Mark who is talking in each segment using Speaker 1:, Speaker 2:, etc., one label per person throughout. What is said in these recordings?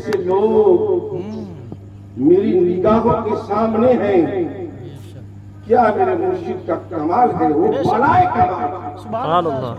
Speaker 1: कैसे लोग मेरी निगाहों के सामने हैं। क्या मेरे मुर्शिद का कमाल है, वो बलाए कमाल।
Speaker 2: सुभान अल्लाह।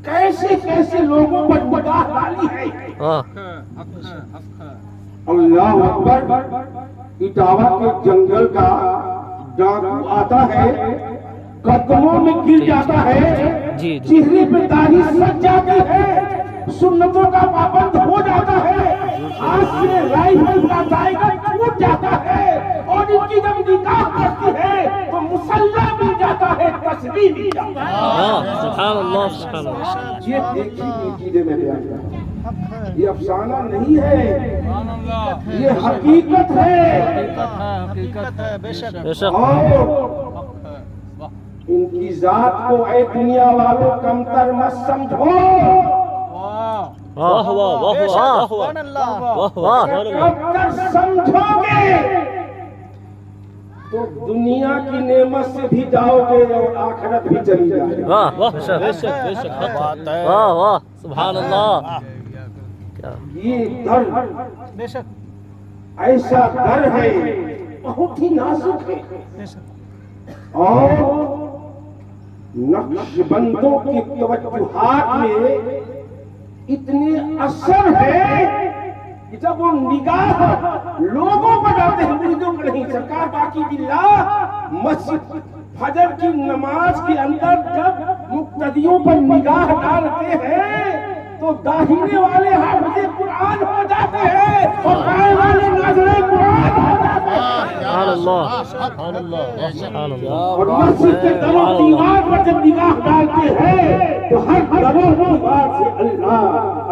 Speaker 1: कैसे कैसे लोगों पर निगाह डाली है।
Speaker 2: हाँ
Speaker 1: अल्लाह अकबर। इटावा के जंगल का डाकू आता है, कदमों में गिर जाता है,
Speaker 2: जी
Speaker 1: चेहरे पे दाढ़ी सज जाती है, सुन्नतों का पाबंद हो जाता है, हाथ से राइफल का दायरा टूट जाता है, और इनकी जब निकाह करती है तो मुसल्ला मिल जाता है, तस्बीह मिल जाता है।
Speaker 2: हाँ सुभान अल्लाह सुभान अल्लाह।
Speaker 1: ये देखी नीचे में बयान किया। ये अफसाना नहीं है, ये हकीकत है।
Speaker 3: हकीकत है बेशक।
Speaker 2: बेशक।
Speaker 1: और इनकी जात को ऐ दुनिया वालों कमतर मत समझो।
Speaker 2: वाह वाह वाह वाह वाह वाह।
Speaker 1: कमतर समझोगे तो दुनिया की नेमत से भी जाओगे और आखिरत भी चली जाएगी।
Speaker 2: वाह वाह बेशक बेशक बेशक बात है। वाह वाह सुभान अल्लाह। क्या
Speaker 1: ये दर
Speaker 3: बेशक
Speaker 1: ऐसा दर है, बहुत ही नाजुक है, और नक्शबंदों की तवज्जुहात में इतने असर है कि जब वो निगाह लोगों पर डालते हैं, मुरीदों पर नहीं। सरकार बाकी बिल्लाह मस्जिद फजर की नमाज के अंदर जब मुक्तदियों पर निगाह डालते हैं तो दाहिने वाले हाफिज़े कुरान हो जाते हैं और बाएं वाले नाज़िरे कुरान हो जाते हैं।
Speaker 2: सुभान अल्लाह सुभान अल्लाह सुभान अल्लाह।
Speaker 1: और मस्जिद के दरों दीवार पर जब निगाह डालते हैं तो हर दरों दीवार से अल्लाह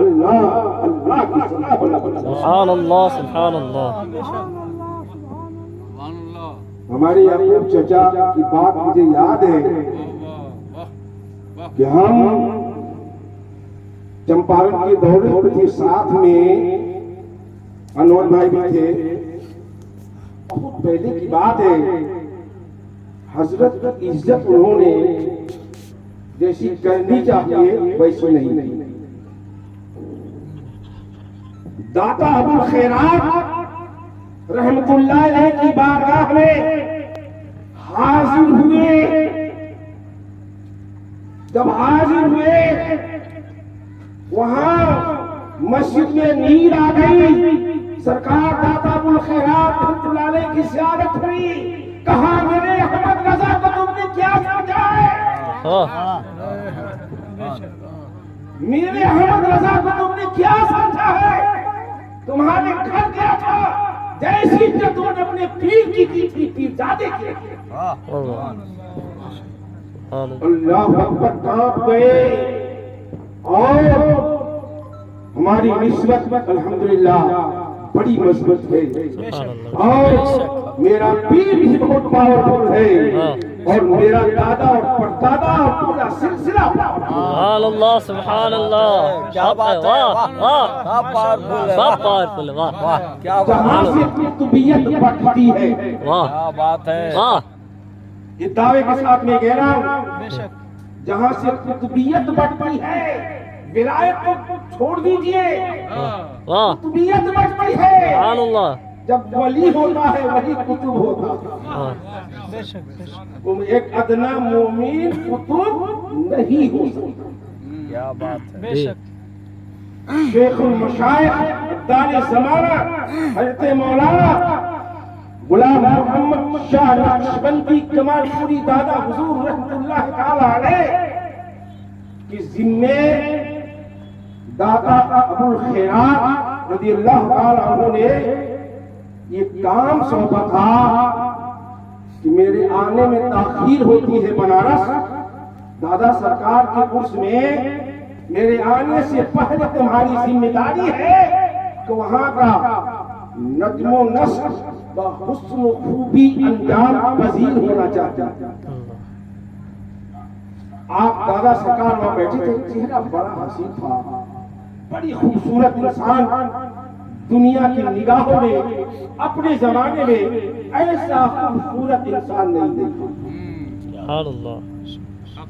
Speaker 1: अल्लाह अल्लाह की सना बोला।
Speaker 2: सुभान अल्लाह सुभान अल्लाह।
Speaker 1: हमारे याकूब चचा की बात मुझे याद है कि हम चंपारण के दौरे पर थे, साथ में अनवर भाई भी थे। बहुत पहले की बात है, हजरत की इज्जत उन्होंने जैसी करनी चाहिए वैसी नहीं। दाता अबुल खैरात रहमतुल्लाह अलैह की बारगाह में हाजिर हुए। जब हाजिर हुए वहां मस्जिद में नींद आ गई। सरकार दाता अबुल खैरात रहमतुल्लाह अलैह की ज़ियारत हुई। कहा मेरे अहमद रजा को तुमने क्या समझा है? मेरे अहमद रजा को तुमने क्या समझा है? तुम्हारे घर गया था, जैसी इज्जत तुमने अपने पीर की थी, पीरजादे की। अल्लाह अकबर, कांप गए। और हमारी निस्बत अल्हम्दुलिल्लाह बड़ी मजबूत है, और मेरा पीर भी बहुत पावरफुल है, और मेरा दादा और परदादा और पूरा सिलसिला
Speaker 2: सुभान अल्लाह सुभान अल्लाह। क्या बात है। वाह वाह सब पावरफुल। वाह वाह क्या
Speaker 1: जहाँ से कुतुबियत बढ़ती है।
Speaker 2: वाह
Speaker 3: क्या बात है।
Speaker 2: वाह
Speaker 1: ये दावे के साथ में कह रहा हूँ, जहाँ से कुतुबियत बढ़ती है, विलायत को छोड़ दीजिए,
Speaker 2: वाह
Speaker 1: कुतुबियत बढ़ती है।
Speaker 2: सुभान अल्लाह।
Speaker 1: जब वली होता है वही कुतुब होता है। तुम एक अदना मोमिन कुतुब नहीं हो सकता।
Speaker 3: क्या बात है। बेशक
Speaker 1: शेखुल मशाइख दाने ज़माना हज़रत मौलाना गुलाम मोहम्मद शाह नक्शबंदी कमालपुरी दादा हुजूर रहमतुल्लाह ताला अलैह की जिम्मे दादा अबुल खैरात रज़ियल्लाहु ताला अन्हु ने ये काम सौंपा था कि मेरे आने में ताखीर होती है बनारस, दादा सरकार के उर्स में मेरे आने से पहले तुम्हारी जिम्मेदारी है कि वहां का नज्मो नस्र व हुस्न खूबी अंजाम पजीर होना चाहिए। आप दादा सरकार वहां बैठे थे, चेहरा बड़ा हसीन था, बड़ी खूबसूरत इंसान। दुनिया की निगाहों में अपने जमाने में ऐसा खूबसूरत इंसान नहीं देखा।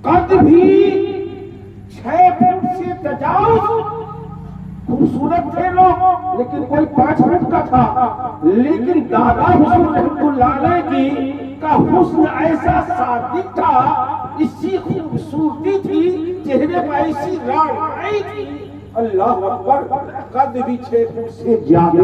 Speaker 1: कद भी 6 फुट से तजाउज خوبصورت تھے لوگ لیکن کوئی 5 فٹ کا تھا، لیکن دادا حضور رحمت اللہ علیہ کی کا حسن ایسا صادق تھا، اسی خوبصورتی تھی، چہرے پر ایسی رونقیں تھی، اللہ اکبر، قد بھی 6 فٹ سے زیادہ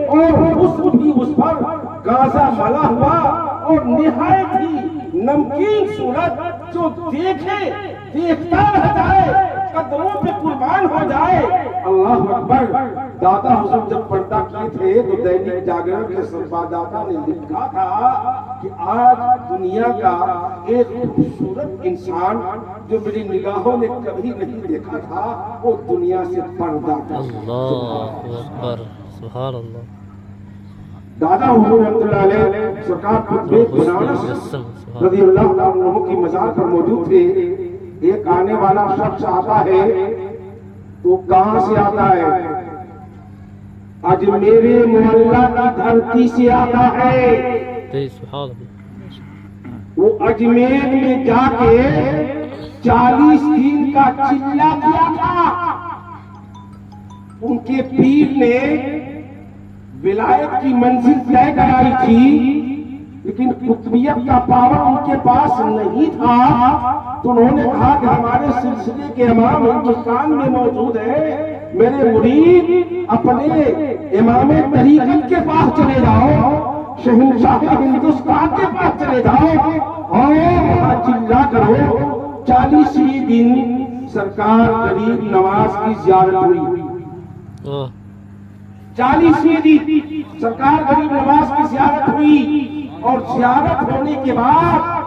Speaker 1: اور حسن بھی اس پر گازا ملا ہوا اور نہایت ہی نمکین صورت، جو دیکھے دیکھتا رہ جائے، قدموں پہ قربان ہو جائے۔ اللہ اکبر۔ دادا حضور جب پردہ کیے تھے تو دینک جاگرن کے سرباداتا نے لکھا تھا کہ آج دنیا کا ایک خوبصورت انسان جو میری نگاہوں نے کبھی نہیں دیکھا تھا وہ دنیا سے پردہ کر گیا۔
Speaker 2: اللہ اکبر، سبحان اللہ۔
Speaker 1: دادا حضور رحمۃ اللہ علیہ سرکار خطب بنارس رضی اللہ عنہ کی مزار پر موجود تھے۔ ایک آنے والا شخص آتا ہے تو کہاں سے آتا ہے؟ اجمیر معلیٰ کی دھرتی سے آتا ہے۔
Speaker 2: سبحان اللہ۔
Speaker 1: وہ اجمیر میں جا کے 40 دن کا چلہ کیا تھا۔ ان کے پیر نے ولایت کی منزل طے کرائی تھی، لیکن قطبیت کا پاور ان کے پاس نہیں تھا، تو انہوں نے کہا کہ ہمارے سلسلے کے امام ہندوستان میں موجود ہیں، میرے مرید اپنے امام طریقت کے پاس چلے جاؤ، شہنشاہ ہندوستان کے پاس چلے جاؤ اور وہاں چلہ کرو۔ 40 دن سرکار غریب نواز کی زیارت ہوئی۔ 40 دن سرکار غریب نواز کی زیارت ہوئی، اور زیارت ہونے کے بعد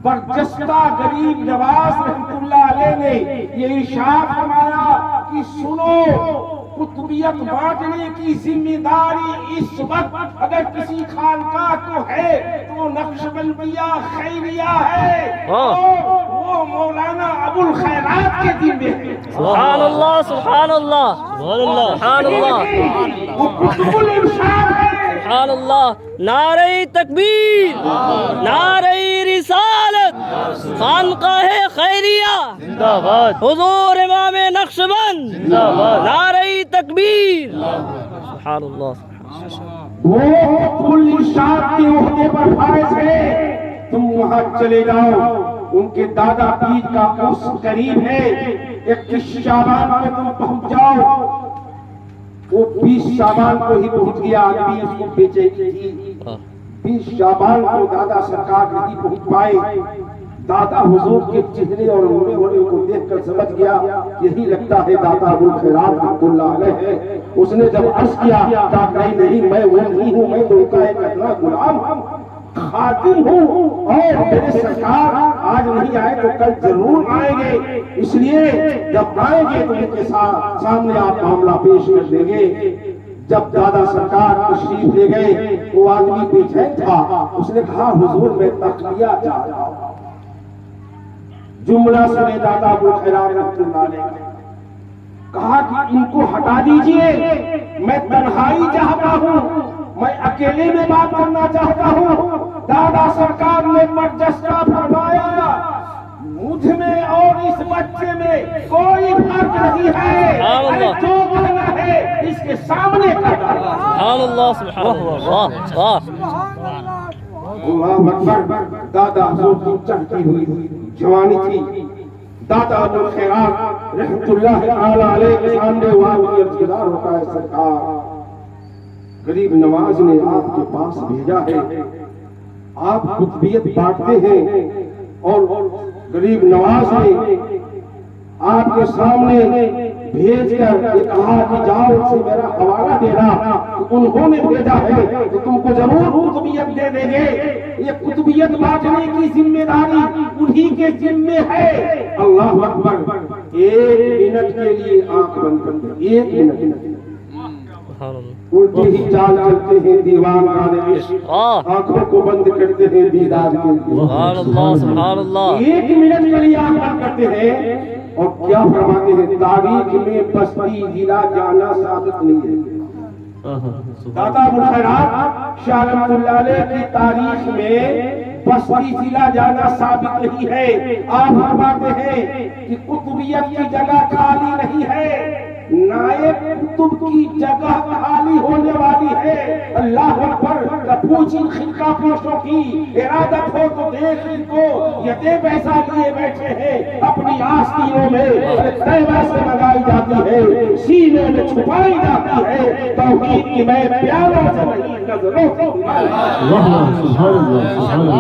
Speaker 1: برجستہ غریب نواز رحمت اللہ علیہ نے یہ ارشاد فرمایا کہ سنو، قطبیت بانٹنے کی ذمہ داری اس وقت اگر کسی خانقاہ کو ہے تو نقشبندیہ خیریہ ہے، اور وہ مولانا ابو الخیرات کے ذمہ ہے۔
Speaker 2: سبحان اللہ، سبحان اللہ، سبحان اللہ، سبحان اللہ،
Speaker 1: وہ قطب الارشاد ہے۔
Speaker 2: سبحان اللہ۔ نعرہ تکبیر، نعرہ رسالت، خانقاہ خیریہ زندہ باد، حضور امام نقشبند زندہ باد، نعرہ تکبیر۔ سبحان اللہ۔
Speaker 1: وہ قطب الارشاد کے عہدے پر فائز ہے، تم وہاں چلے جاؤ، ان کے دادا پیر کا عرس قریب ہے، 21 شعبان میں تم پہنچ جاؤ۔ وہ 20 شعبان کو ہی پہنچ گیا، آدمی اس کو بیچے گی تھی۔ 20 شعبان کو دادا سرکار نہیں پہنچ پائے۔ دادا حضور کے چہرے اور ہونے ہونے کو دیکھ کر سمجھ گیا یہی لگتا ہے دادا ابو الخیرات رحمۃ اللہ علیہ ہے۔ اس نے جب عرض کیا کہا نہیں میں وہ نہیں ہوں، میں تو ان کا ایک ادنا غلام خادم ہوں، اور میرے سرکار آج نہیں آئے تو کل ضرور آئیں گے، اس لیے جب آئیں گے تو ان کے سامنے آپ معاملہ پیش کر دیں گے۔ جب دادا سرکار تشریف لے گئے وہ آدمی بے چین تھا، اس نے کہا حضور میں تخلیہ چاہتا ہوں۔ جملہ سنے دادا ابو الخیرات رحمۃ اللہ علیہ، کہا کہ ان کو ہٹا دیجئے، میں تنہائی چاہتا ہوں، میں اکیلے میں بات کرنا چاہتا ہوں۔ دادا سرکار نے برجستہ فرمایا مجھ میں اور اس بچے میں کوئی فرق نہیں ہے، ارے جو کہنا ہے اس کے سامنے کر ڈالا۔
Speaker 2: سبحان اللہ، سبحان اللہ، واہ
Speaker 1: اللہ اکبر۔ دادا حضور کی چڑھتی ہوئی جوانی تھی، دادا ابو الخیرات رحمت اللہ تعالی علیہ کے سامنے واقعی عرضدار ہوتا ہے سرکار غریب نواز نے آپ کے پاس بھیجا ہے، آپ قطبیت بانٹتے ہیں، اور غریب نواز نے آپ کے سامنے بھیج کر یہ کہا کہ جاؤ سے میرا حوالہ دینا، انہوں نے بھیجا ہے کہ تم کو ضرور قطبیت دے دیں گے، یہ قطبیت بانٹنے کی ذمہ داری انہی کے ذمے ہے۔ اللہ اکبر۔ 1 منٹ کے لیے آنکھ بند کر دیں، 1 منٹ، الٹی ہی چال چلتے ہیں دیوان گانے عشق، آنکھوں کو بند کرتے ہیں دیدار کے لیے۔
Speaker 2: سبحان اللہ، سبحان اللہ۔
Speaker 1: 1 منٹ کے لیے آنکھ بند کرتے ہیں اور کیا فرماتے ہیں، تاریخ میں بستی ضلع جانا ثابت نہیں ہے۔ دادا ابو الخیرات شاہ رحمۃ اللہ علیہ کی تاریخ میں بستی ضلع جانا ثابت نہیں ہے۔ آپ فرماتے ہیں کہ قطبیت کی جگہ خالی نہیں ہے، नायब कुतुब की जगह खाली होने वाली है। अल्लाह अकबर। पूछ इन खिलका पोशों की इरादत हो तो देख इनको, ये पैसा लिए बैठे हैं अपनी आस्तीनों में, तैबा से लगाई जाती है, सीने में छुपाई जाती है, तौहीद की मैं प्यारों से नहीं नजरों से।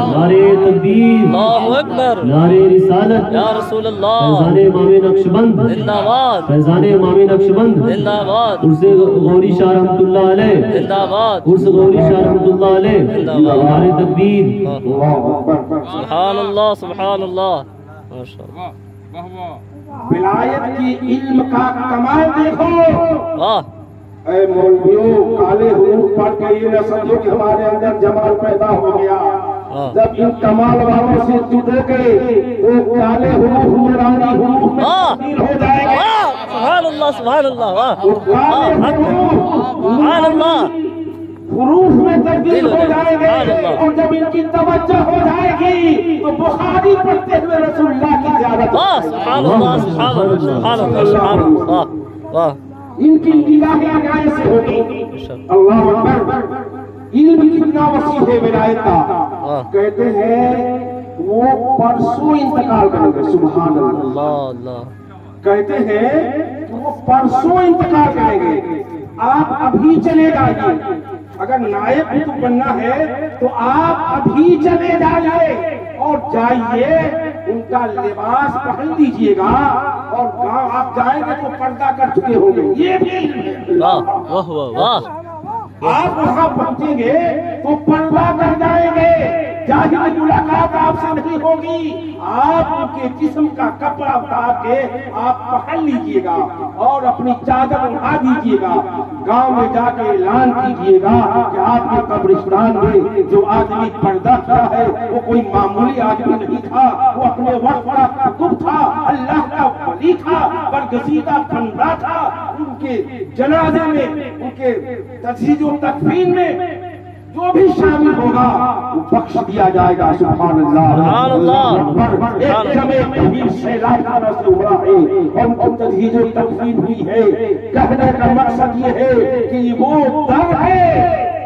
Speaker 4: नारे तकबीर,
Speaker 2: अल्लाहु अकबर,
Speaker 4: नारे रिसालत,
Speaker 2: या रसूल अल्लाह,
Speaker 4: फैज़ान इमाम नक्शबंद
Speaker 2: जिंदाबाद,
Speaker 4: फैज़ान इमाम नक्शबंद,
Speaker 2: जिंदाबाद,
Speaker 4: उर्स गौरी शाह रहमतुल्लाह अलैह,
Speaker 2: जिंदाबाद,
Speaker 4: उर्स गौरी शाह रहमतुल्लाह अलैह, नारे तकबीर।
Speaker 2: सुभान अल्लाह, सुभान अल्लाह, माशाअल्लाह,
Speaker 1: विलायत की इल्म का कमाल देखो।
Speaker 2: वाह,
Speaker 1: ऐ मौलवियों, काले हुरूफ पढ़ के ये न समझो कि हमारे अंदर जमाल पैदा हो गया। जब इन कमाल वालों से जुड़ोगे तो काले हुरूफ नूरानी हुरूफ में तब्दील हो जाएंगे।
Speaker 2: वाह, सुभान अल्लाह, सुभान अल्लाह, वाह,
Speaker 1: तो काले हुरूफ
Speaker 2: सुभान अल्लाह,
Speaker 1: हुरूफ में तब्दील हो जाएंगे। और जब इनकी तवज्जो हो जाएगी तो बुखारी पढ़ते हुए रसूलुल्लाह की ज़ियारत
Speaker 2: वाह, सुभान अल्लाह, सुभान अल्लाह, सुभान अल्लाह, सुभान अल्लाह, वाह, वाह,
Speaker 1: इनकी निगाहें कैसे होगी। अल्लाह अकबर। इल्म कितना वसी है विलायत का। कहते हैं वो परसों इंतकाल करेंगे। सुभान अल्लाह।
Speaker 2: अल्लाह, अल्लाह,
Speaker 1: कहते हैं कि वो परसों इंतकाल करेंगे, आप अभी चले जाइए। अगर नायब कुतुब बनना है तो आप अभी चले जाइए और जाइए, उनका लिबास पहन लीजिएगा और गांव आप जाएंगे तो पर्दा कर चुके होंगे। ये भी इल्म है।
Speaker 2: वाह, वाह, वाह, वाह,
Speaker 1: आप वहां पहुंचेंगे तो पर्दा कर जाएंगे, जाहिर मुलाकात आपसे नहीं होगी। आप उनके जिस्म का कपड़ा उतार के आप पहन लीजिएगा और अपनी चादर उठा दीजिएगा। गांव में जाके ऐलान कीजिएगा कि आपके कब्रिस्तान में जो आदमी पर्दा किया है वो कोई मामूली आदमी नहीं था, वो अपने वक्त का कुतुब था, अल्लाह का वली था, बरगजीदा बंदा था। उनके जनाजे में, उनके तजहीज और तकफीन में जो भी शामिल होगा वो बख्श दिया जाएगा। सुभान अल्लाह,
Speaker 2: सुभान अल्लाह,
Speaker 1: एक जमे कबीर से लाखाना से उमरा है और उनको तजहीज और तकफीन हुई है। कहने का मकसद ये है कि वो दर है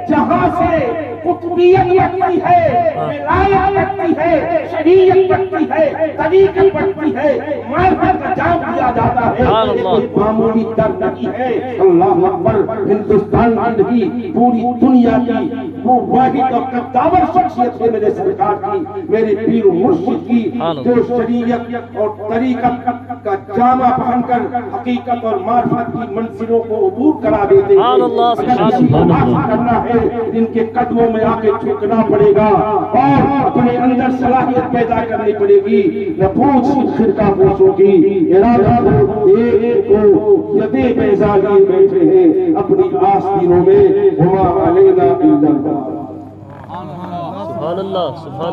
Speaker 1: जहाँ से कुतुबियत लगती है, विलायत लगती है, शरीयत लगती है, तरीक़त लगती है, मार्फत का जाम दिया जाता है। ये कोई मामूली दर नहीं है। अल्लाह अकबर। हिंदुस्तान की नहीं, पूरी दुनिया की वो वाहिद और कद्दावर शख्सियत है मेरे सरकार की, मेरे पीर मुर्शिद की, जो शरीयत और तरीक़त का जामा पहनकर हकीकत और मार्फत की मंजिलों को अबूर करा देते हैं। अगर किसी को हासिल करना है इनके कदमों में आके झुकना पड़ेगा और अपने अंदर सलाहियत पैदा करनी पड़ेगी। न पूछ खिरका पोशों की इरादा को यदे पैसा लिए बैठे हैं अपनी आस्तीनों में। हुमा अलैना इल्लल्लाह।
Speaker 2: सुभान अल्लाह, सुभान